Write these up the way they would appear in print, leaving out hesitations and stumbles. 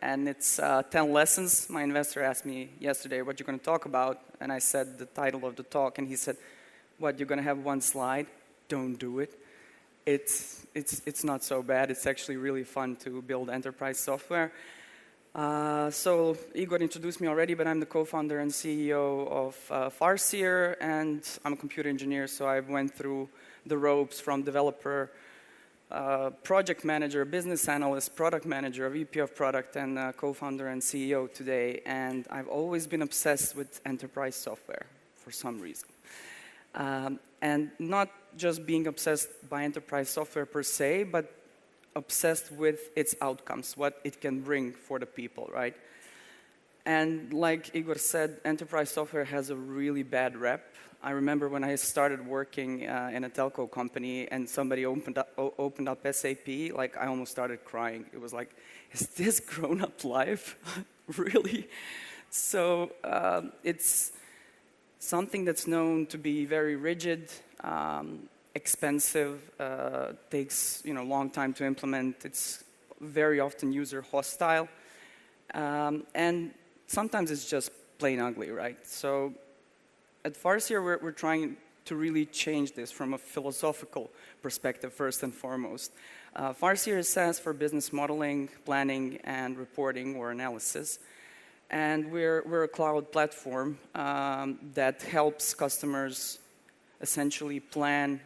and it's 10 lessons. My investor asked me yesterday what you're going to talk about, and I said the title of the talk, and he said, what, you're going to have one slide? Don't do it. It's not so bad. It's actually really fun to build enterprise software. So Igor introduced me already, but I'm the co-founder and CEO of Farseer, and I'm a computer engineer, so I went through the ropes from developer, project manager, business analyst, product manager, VP of product, and co-founder and CEO today. And I've always been obsessed with enterprise software for some reason. And not just being obsessed by enterprise software per se, but obsessed with its outcomes, what it can bring for the people, right? And like Igor said, enterprise software has a really bad rep. I remember when I started working in a telco company and somebody opened up SAP, like I almost started crying. It was like, is this grown-up life? Really? So it's something that's known to be very rigid, expensive, takes a long time to implement. It's very often user hostile, and sometimes it's just plain ugly, right? So at Farseer, we're trying to really change this from a philosophical perspective first and foremost. Farseer is SaaS for business modeling, planning, and reporting or analysis. And we're a cloud platform that helps customers essentially plan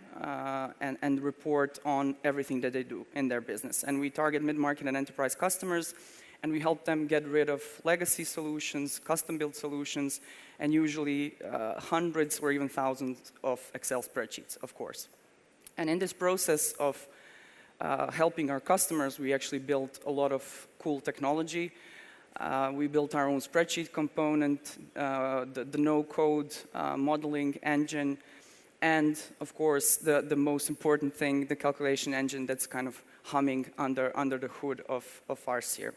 and report on everything that they do in their business. And we target mid-market and enterprise customers, and we help them get rid of legacy solutions, custom-built solutions, and usually hundreds or even thousands of Excel spreadsheets, of course. And in this process of helping our customers, we actually built a lot of cool technology. We built our own spreadsheet component, the no-code modeling engine, and of course, the most important thing, the calculation engine that's kind of humming under the hood of Farseer.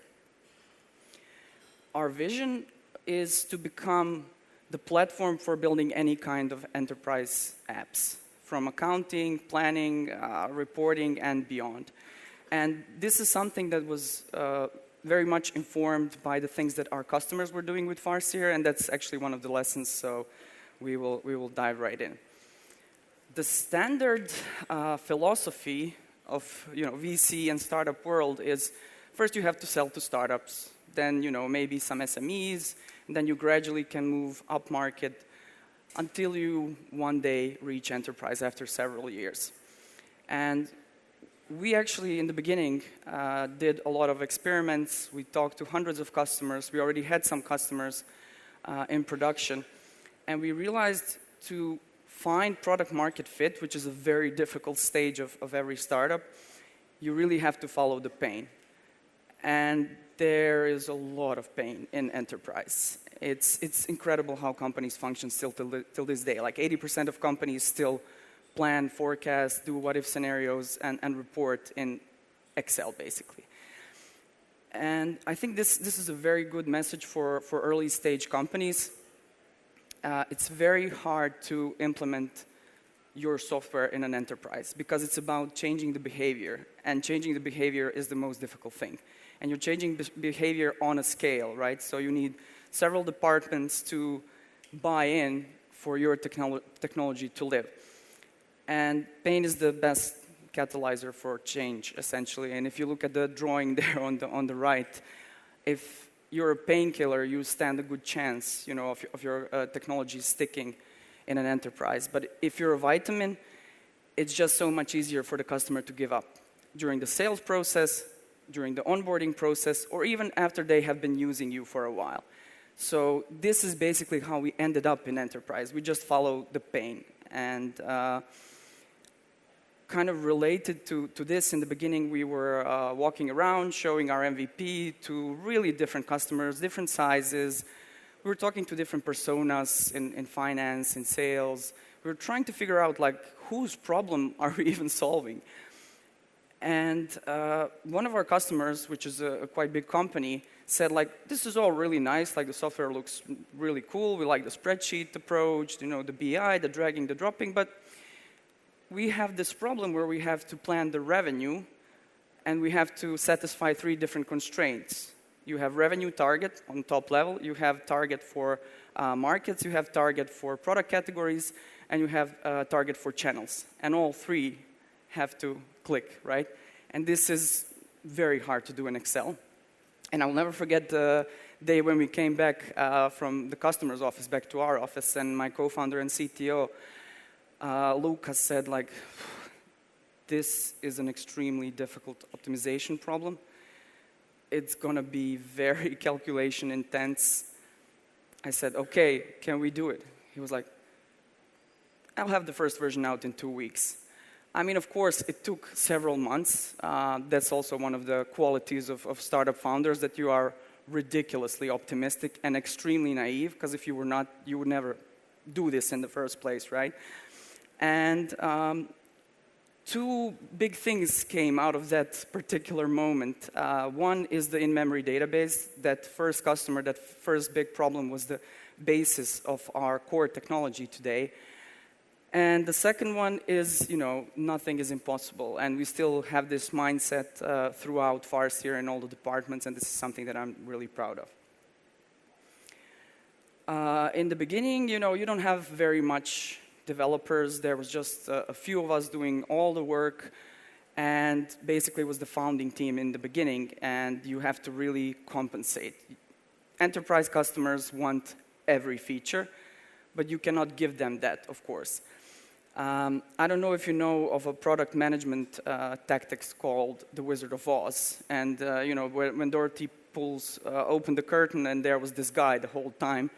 Our vision is to become the platform for building any kind of enterprise apps, from accounting, planning, reporting, and beyond. And this is something that was very much informed by the things that our customers were doing with Farseer, and that's actually one of the lessons, so we will dive right in. The standard philosophy of VC and startup world is first you have to sell to startups, then maybe some SMEs, and then you gradually can move up market until you one day reach enterprise after several years. And we actually, in the beginning, did a lot of experiments. We talked to hundreds of customers. We already had some customers in production. And we realized to find product market fit, which is a very difficult stage of every startup, you really have to follow the pain. And there is a lot of pain in enterprise. It's incredible how companies function still till this day. Like 80% of companies still plan, forecast, do what-if scenarios, and report in Excel, basically. And I think this is a very good message for early-stage companies. It's very hard to implement your software in an enterprise because it's about changing the behavior, and changing the behavior is the most difficult thing. And you're changing behavior on a scale, right? So you need several departments to buy in for your technology to live. And pain is the best catalyzer for change, essentially. And if you look at the drawing there on the right, if you're a painkiller, you stand a good chance, of your technology sticking in an enterprise. But if you're a vitamin, it's just so much easier for the customer to give up during the sales process, during the onboarding process, or even after they have been using you for a while. So this is basically how we ended up in enterprise. We just follow the pain. And kind of related to this, in the beginning, we were walking around, showing our MVP to really different customers, different sizes. We were talking to different personas in finance, in sales. We were trying to figure out, whose problem are we even solving? And one of our customers, which is a quite big company, said, this is all really nice, the software looks really cool, we like the spreadsheet approach, the BI, the dragging, the dropping, but we have this problem where we have to plan the revenue, and we have to satisfy 3 different constraints. You have revenue target on top level, you have target for markets, you have target for product categories, and you have target for channels. And all three have to click, right? And this is very hard to do in Excel. And I'll never forget the day when we came back from the customer's office back to our office, and my co-founder and CTO, Lucas, said, like, this is an extremely difficult optimization problem. It's going to be very calculation intense. I said, okay, can we do it? He was like, I'll have the first version out in 2 weeks. I mean, of course, it took several months. That's also one of the qualities of startup founders, that you are ridiculously optimistic and extremely naive, because if you were not, you would never do this in the first place, right? And two big things came out of that particular moment. One is the in-memory database. That first customer, that first big problem was the basis of our core technology today. And the second one is, nothing is impossible. And we still have this mindset throughout Farseer and all the departments, and this is something that I'm really proud of. In the beginning, you don't have very much developers. There was just a few of us doing all the work, and basically it was the founding team in the beginning, and you have to really compensate. Enterprise customers want every feature, but you cannot give them that, of course. I don't know if you know of a product management tactics called the Wizard of Oz. And when Dorothy opened the curtain, and there was this guy the whole time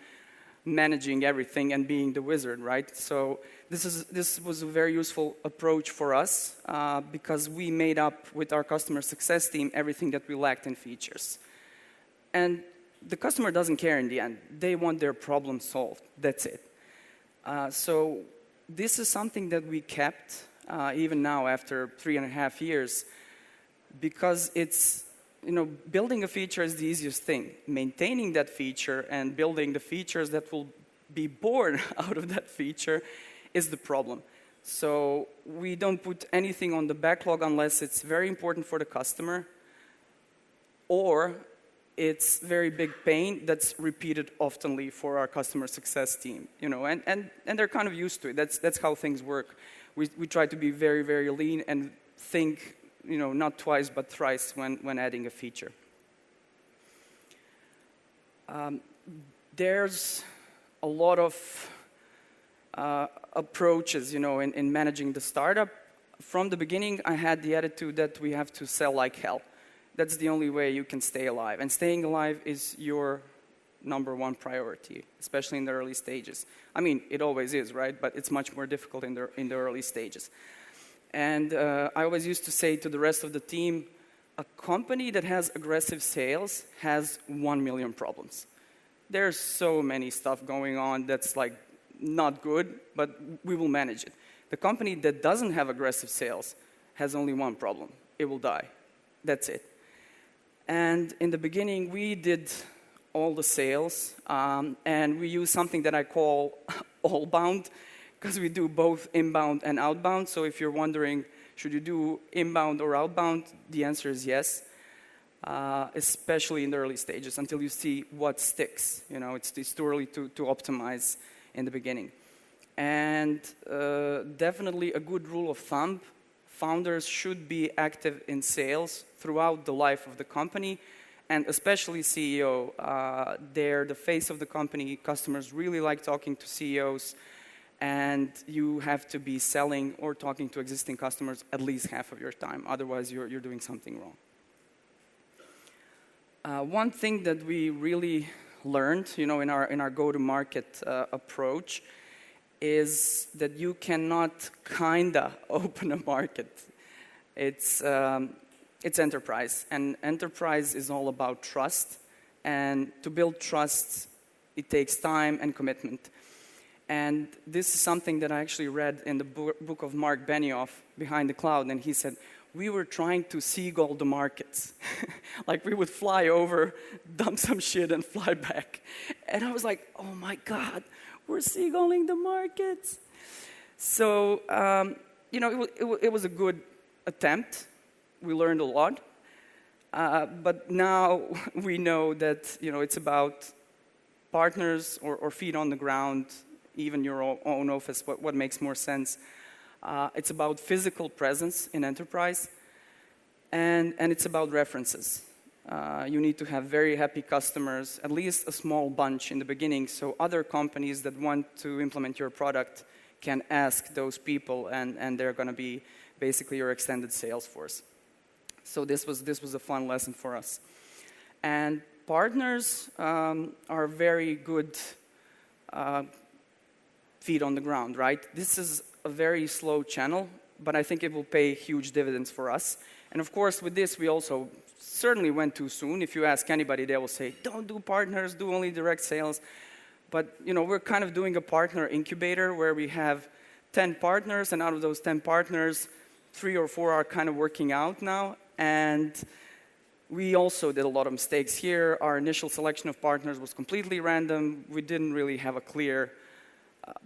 managing everything and being the wizard, right? So this was a very useful approach for us because we made up with our customer success team everything that we lacked in features. And the customer doesn't care in the end. They want their problem solved. That's it. So this is something that we kept even now after 3.5 years, because it's, building a feature is the easiest thing. Maintaining that feature and building the features that will be born out of that feature is the problem. So we don't put anything on the backlog unless it's very important for the customer, or it's very big pain that's repeated oftenly for our customer success team, and they're kind of used to it. That's how things work. We try to be very, very lean and think, not twice but thrice when adding a feature. There's a lot of approaches, in managing the startup. From the beginning, I had the attitude that we have to sell like hell. That's the only way you can stay alive. And staying alive is your #1 priority, especially in the early stages. I mean, it always is, right? But it's much more difficult in the early stages. And I always used to say to the rest of the team, a company that has aggressive sales has 1 million problems. There's so many stuff going on that's like not good, but we will manage it. The company that doesn't have aggressive sales has only one problem. It will die. That's it. And in the beginning, we did all the sales, and we use something that I call all-bound, because we do both inbound and outbound. So if you're wondering, should you do inbound or outbound, the answer is yes, especially in the early stages, until you see what sticks. It's too early to optimize in the beginning. And definitely a good rule of thumb, founders should be active in sales throughout the life of the company, and especially CEO. They're the face of the company. Customers really like talking to CEOs, and you have to be selling or talking to existing customers at least half of your time. Otherwise, you're doing something wrong. One thing that we really learned, in our go-to-market approach, is that you cannot kinda open a market. It's enterprise, and enterprise is all about trust. And to build trust, it takes time and commitment. And this is something that I actually read in the book of Mark Benioff, Behind the Cloud, and he said, we were trying to seagull the markets. Like we would fly over, dump some shit, and fly back. And I was like, oh my God, we're seagulling the markets. So, it was a good attempt. We learned a lot. But now we know that it's about partners or feet on the ground, even your own office, what makes more sense. It's about physical presence in enterprise, and it's about references. You need to have very happy customers, at least a small bunch in the beginning, so other companies that want to implement your product can ask those people, and they're going to be basically your extended sales force. So this was a fun lesson for us. And partners are very good feet on the ground, right? This is a very slow channel, but I think it will pay huge dividends for us. And of course, with this, we also certainly went too soon. If you ask anybody, they will say, don't do partners, do only direct sales. But we're kind of doing a partner incubator where we have 10 partners, and out of those 10 partners, 3 or 4 are kind of working out now. And we also did a lot of mistakes here. Our initial selection of partners was completely random. We didn't really have a clear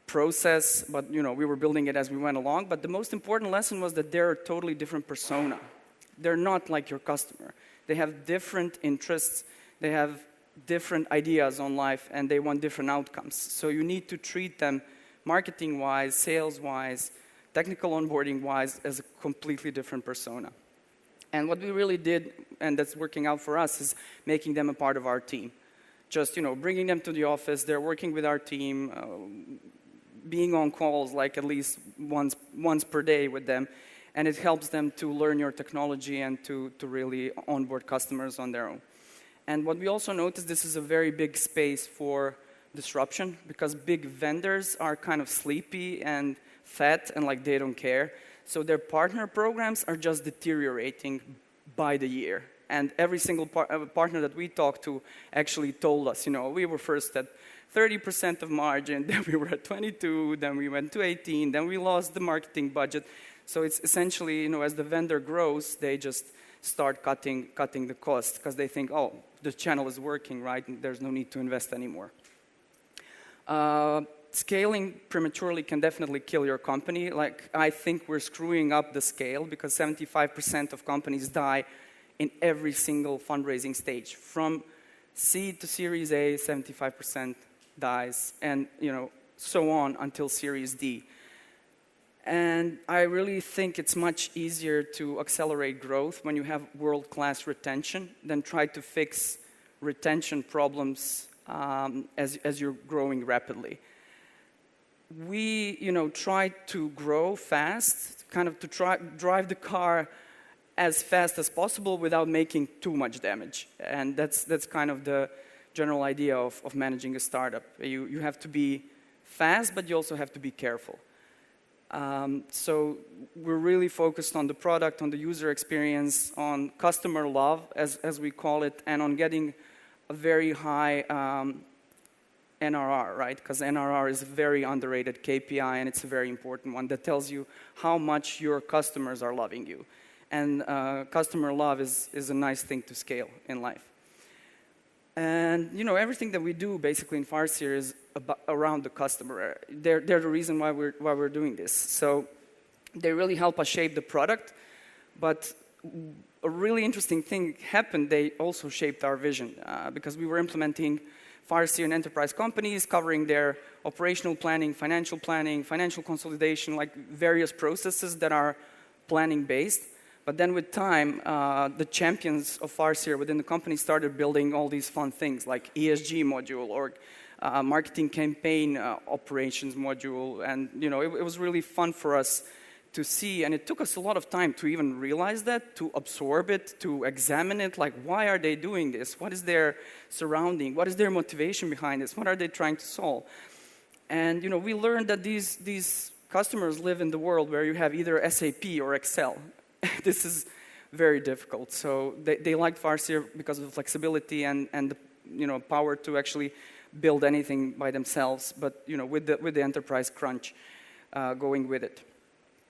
process, but we were building it as we went along. But the most important lesson was that they're a totally different persona. They're not like your customer. They have different interests. They have different ideas on life, and they want different outcomes. So you need to treat them marketing-wise, sales-wise, technical onboarding-wise as a completely different persona. And what we really did, and that's working out for us, is making them a part of our team. Just, bringing them to the office, they're working with our team, being on calls like at least once per day with them, and it helps them to learn your technology and to really onboard customers on their own. And what we also noticed, this is a very big space for disruption, because big vendors are kind of sleepy and fat and like they don't care. So their partner programs are just deteriorating by the year. And every single partner that we talked to actually told us, we were first at 30% of margin, then we were at 22, then we went to 18, then we lost the marketing budget. So it's essentially, as the vendor grows, they just start cutting the cost because they think, oh, the channel is working, right? And there's no need to invest anymore. Scaling prematurely can definitely kill your company. Like, I think we're screwing up the scale because 75% of companies die in every single fundraising stage. From seed to Series A, 75% dies, and so on until Series D. And I really think it's much easier to accelerate growth when you have world-class retention than try to fix retention problems as you're growing rapidly. We, try to grow fast, kind of to drive the car as fast as possible without making too much damage. And that's kind of the general idea of managing a startup. You have to be fast, but you also have to be careful. So we're really focused on the product, on the user experience, on customer love, as we call it, and on getting a very high NRR, right? Because NRR is a very underrated KPI, and it's a very important one that tells you how much your customers are loving you. And customer love is a nice thing to scale in life. And everything that we do basically in Farseer is around the customer. They're the reason why we're doing this. So they really help us shape the product. But a really interesting thing happened. They also shaped our vision because we were implementing Farseer in enterprise companies, covering their operational planning, financial consolidation, like various processes that are planning-based. But then with time, the champions of Farseer within the company started building all these fun things like ESG module or marketing campaign operations module. And it was really fun for us to see. And it took us a lot of time to even realize that, to absorb it, to examine it. Like, why are they doing this? What is their surrounding? What is their motivation behind this? What are they trying to solve? And we learned that these customers live in the world where you have either SAP or Excel. This is very difficult. So they liked Farseer because of the flexibility and the power to actually build anything by themselves, but with the enterprise crunch going with it.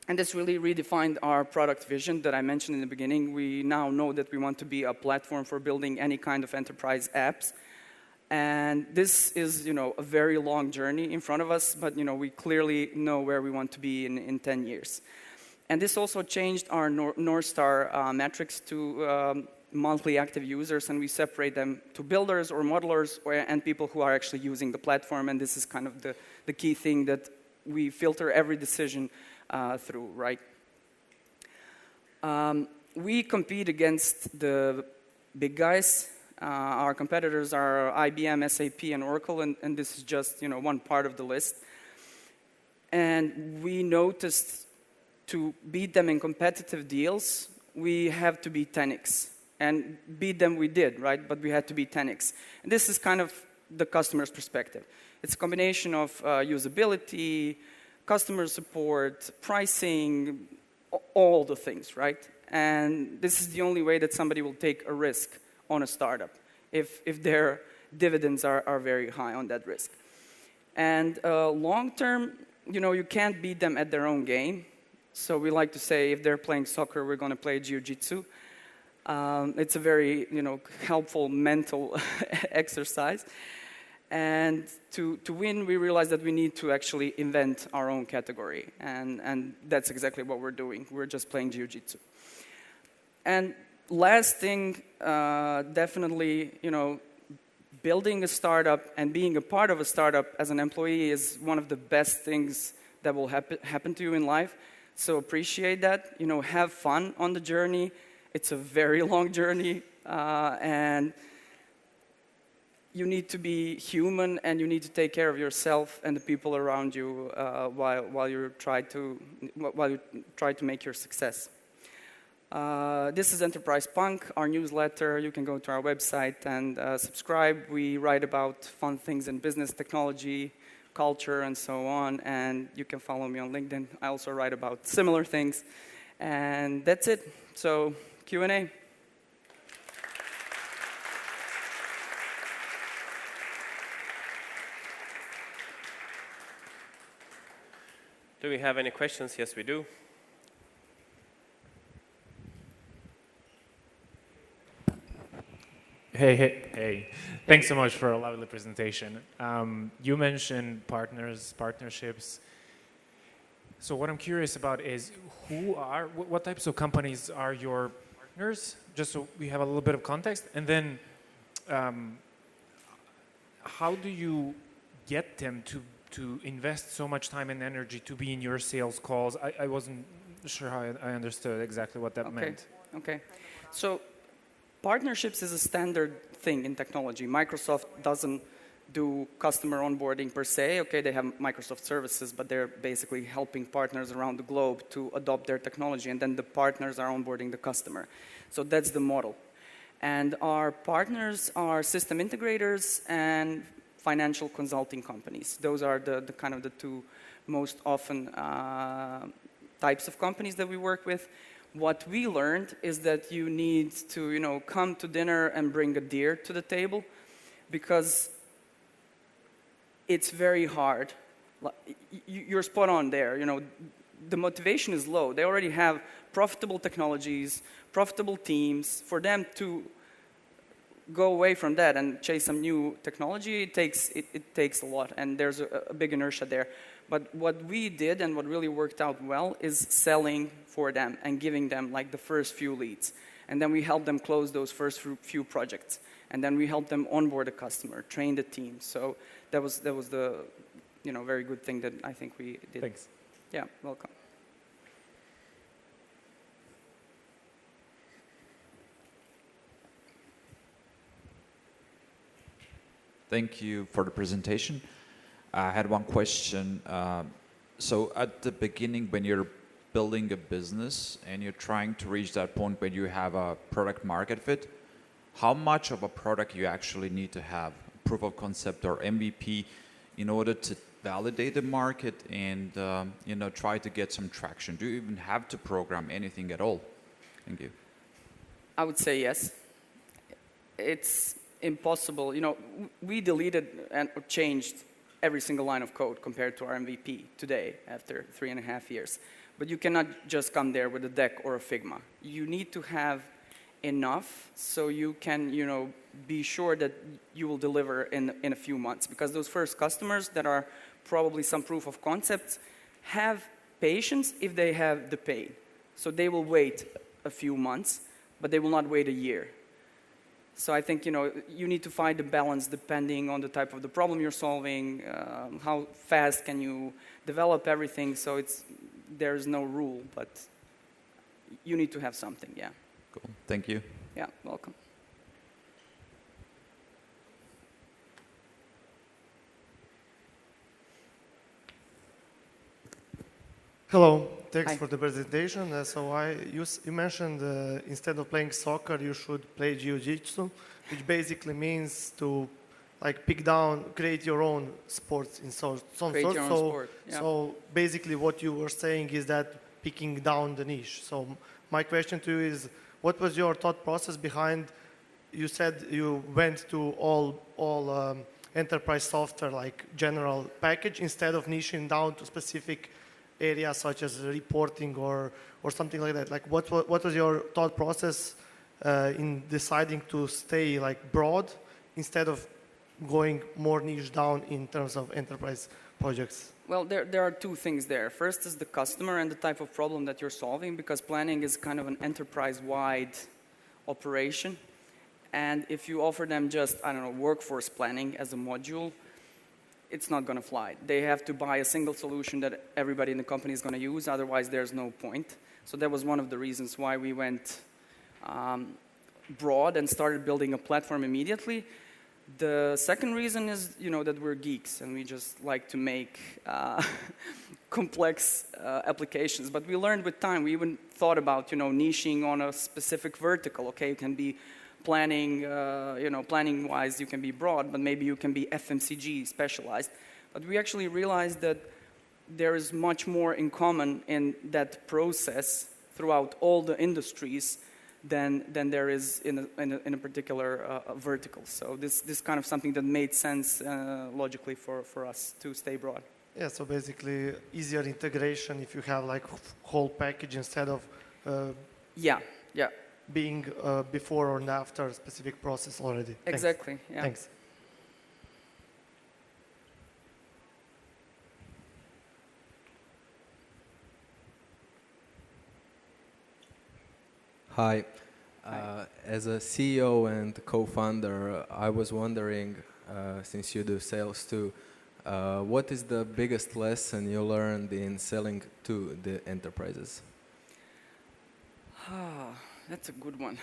And this really redefined our product vision that I mentioned in the beginning. We now know that we want to be a platform for building any kind of enterprise apps. And this is a very long journey in front of us, but we clearly know where we want to be in 10 years. And this also changed our North Star metrics to monthly active users, and we separate them to builders or modelers and people who are actually using the platform. And this is kind of the key thing that we filter every decision through, right? We compete against the big guys. Our competitors are IBM, SAP, and Oracle, and this is just one part of the list. And we noticed to beat them in competitive deals, we have to be 10x. And beat them we did, right? But we had to be 10x. And this is kind of the customer's perspective. It's a combination of usability, customer support, pricing, all the things, right? And this is the only way that somebody will take a risk on a startup, if their dividends are very high on that risk. And long term, you can't beat them at their own game. So we like to say, if they're playing soccer, we're going to play jiu-jitsu. It's a very, helpful mental exercise. And to win, we realized that we need to actually invent our own category. And that's exactly what we're doing. We're just playing jiu-jitsu. And last thing, definitely, building a startup and being a part of a startup as an employee is one of the best things that will happen to you in life. So appreciate that. Have fun on the journey. It's a very long journey, and you need to be human, and you need to take care of yourself and the people around you while you try to make your success. This is Enterprise Punk, our newsletter. You can go to our website and subscribe. We write about fun things in business, technology, culture, and so on. And you can follow me on LinkedIn. I also write about similar things. And that's it. So Q&A. Do we have any questions? Yes, we do. Hey. Thanks so much for a lovely presentation. You mentioned partnerships. So what I'm curious about is what types of companies are your partners? Just so we have a little bit of context. And then how do you get them to invest so much time and energy to be in your sales calls? I wasn't sure how I understood exactly what that meant. Okay. So partnerships is a standard thing in technology. Microsoft doesn't do customer onboarding per se. Okay, they have Microsoft services, but they're basically helping partners around the globe to adopt their technology, and then the partners are onboarding the customer. So that's the model. And our partners are system integrators and financial consulting companies. Those are the kind of the two most often types of companies that we work with. What we learned is that you need to, come to dinner and bring a deer to the table, because it's very hard. You're spot on there. The motivation is low. They already have profitable technologies, profitable teams. For them to go away from that and chase some new technology, it takes a lot, and there's a big inertia there. But what we did and what really worked out well is selling for them and giving them like the first few leads. And then we help them close those first few projects. And then we help them onboard a customer, train the team. So that was the very good thing that I think we did. Thanks. Yeah, welcome. Thank you for the presentation. I had one question. So at the beginning, when you're building a business and you're trying to reach that point where you have a product market fit, how much of a product you actually need to have, proof of concept or MVP, in order to validate the market and try to get some traction? Do you even have to program anything at all? Thank you. I would say yes. It's impossible. We deleted and changed every single line of code compared to our MVP today after 3.5 years. But you cannot just come there with a deck or a Figma. You need to have enough so you can, be sure that you will deliver in a few months. Because those first customers that are probably some proof of concepts have patience if they have the pain. So they will wait a few months, but they will not wait a year. So I think, you need to find a balance depending on the type of the problem you're solving, how fast can you develop everything. So there's no rule, but you need to have something, yeah. Cool. Thank you. Yeah, welcome. Hello, thanks Hi. for the presentation. You mentioned instead of playing soccer, you should play jiu-jitsu, which basically means to create your own sports in some Create sort. your own sport, yeah. So basically what you were saying is that picking down the niche. So my question to you is, what was your thought process behind, you said you went to all enterprise software, like general package, instead of niching down to specific areas such as reporting or something like that? Like what was your thought process in deciding to stay broad instead of going more niche down in terms of enterprise projects? Well, there are two things there. First is the customer and the type of problem that you're solving, because planning is kind of an enterprise-wide operation. And if you offer them just, workforce planning as a module, it's not going to fly. They have to buy a single solution that everybody in the company is going to use, otherwise there's no point. So that was one of the reasons why we went broad and started building a platform immediately. The second reason is, that we're geeks and we just like to make complex applications. But we learned with time. We even thought about, niching on a specific vertical. Okay, it can be planning, planning-wise, you can be broad, but maybe you can be FMCG specialized. But we actually realized that there is much more in common in that process throughout all the industries than there is in a particular vertical. So this kind of something that made sense logically for us to stay broad. Yeah, so basically easier integration if you have whole package instead of Yeah. being before or after a specific process already. Thanks. Exactly, yeah. Thanks. Hi. As a CEO and co-founder, I was wondering, since you do sales too, what is the biggest lesson you learned in selling to the enterprises? That's a good one.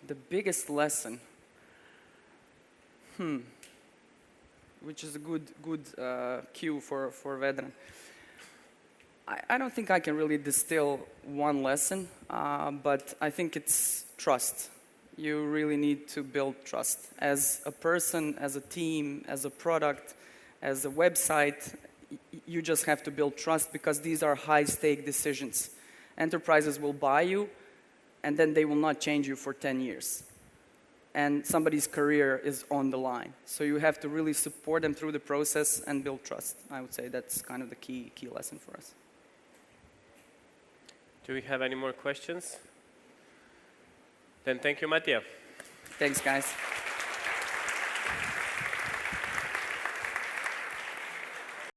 The biggest lesson, which is a good cue for Vedran. I don't think I can really distill one lesson, but I think it's trust. You really need to build trust. As a person, as a team, as a product, as a website, you just have to build trust, because these are high-stake decisions. Enterprises will buy you, and then they will not change you for 10 years. And somebody's career is on the line. So you have to really support them through the process and build trust. I would say that's kind of the key lesson for us. Do we have any more questions? Then thank you, Matija. Thanks, guys.